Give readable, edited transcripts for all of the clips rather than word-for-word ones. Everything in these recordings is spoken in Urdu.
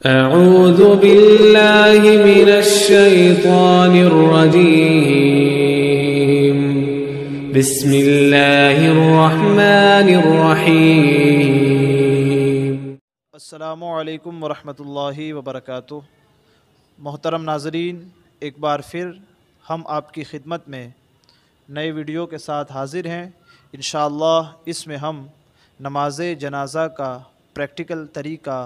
أعوذ بالله من الشيطان الرجيم بسم الله الرحمن الرحيم السلام علیکم ورحمۃ اللہ وبرکاتہ۔ محترم ناظرین، ایک بار پھر ہم آپ کی خدمت میں نئے ویڈیو کے ساتھ حاضر ہیں۔ انشاءاللہ اس میں ہم نماز جنازہ کا پریکٹیکل طریقہ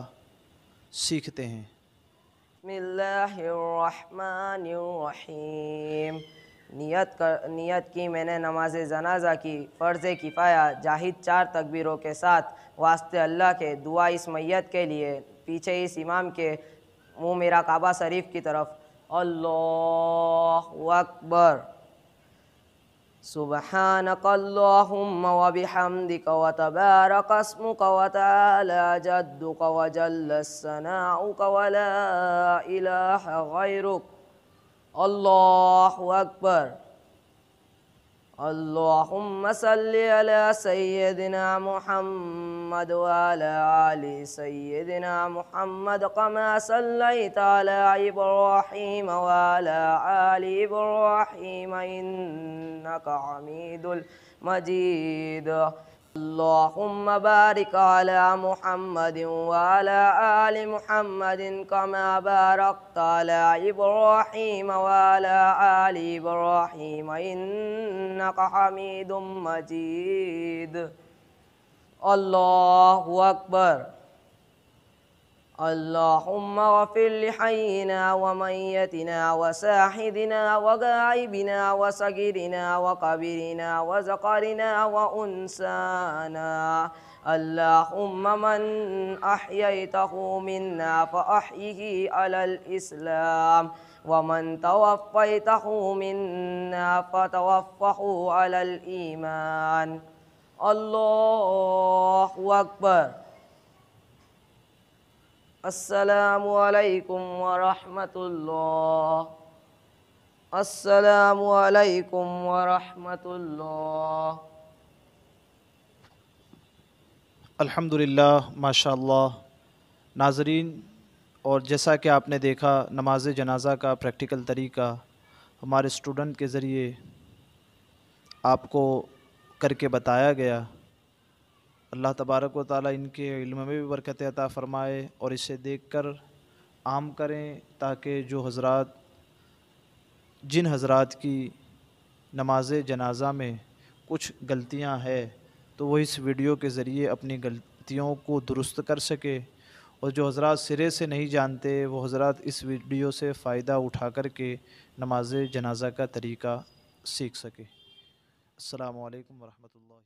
سیکھتے ہیں۔ بسم اللہ الرحمن الرحیم۔ نیت کی میں نے نماز جنازہ کی فرض کفایہ جاہد 4 تکبیروں کے ساتھ واسطے اللہ کے دعا اس میت کے لیے، پیچھے اس امام کے منہ میرا کعبہ شریف کی طرف۔ اللہ اکبر، سبحانک اللہم وبحمدک وتبارک اسمک وتعالی جدک وجل ثناؤک ولا الہ غیرک۔ اللہ اکبر، اللہم صلی علی سیدنا محمد وعلی آل سیدنا محمد کما صلیت علی ابراہیم وعلی آل ابراہیم انک حمید مجید۔ اللہم بارک علی محمد وعلی آل محمد کما بارکت علی ابراہیم وعلی آل ابراہیم انک حمید مجید۔ اللہ اکبر، اللہم اغفر لحینا ومیتنا وساحدنا وغائبنا وصغیرنا وکبیرنا وذکرنا وانسانا۔ اللہم من احییتہ منا فاحیہ علی الاسلام ومن توفیتہ منا فتوفہ علی الایمان۔ اللہ اکبر۔ السلام علیکم ورحمۃ اللہ، السلام علیکم ورحمۃ اللہ۔ الحمدللہ، ماشاءاللہ۔ ناظرین، اور جیسا کہ آپ نے دیکھا نماز جنازہ کا پریکٹیکل طریقہ ہمارے اسٹوڈنٹ کے ذریعے آپ کو کر کے بتایا گیا۔ اللہ تبارک و تعالیٰ ان کے علم میں بھی برکت عطا فرمائے اور اسے دیکھ کر عام کریں، تاکہ جن حضرات کی نماز جنازہ میں کچھ غلطیاں ہیں تو وہ اس ویڈیو کے ذریعے اپنی غلطیوں کو درست کر سکے، اور جو حضرات سرے سے نہیں جانتے وہ حضرات اس ویڈیو سے فائدہ اٹھا کر کے نماز جنازہ کا طریقہ سیکھ سکے۔ السلام علیکم ورحمۃ اللہ۔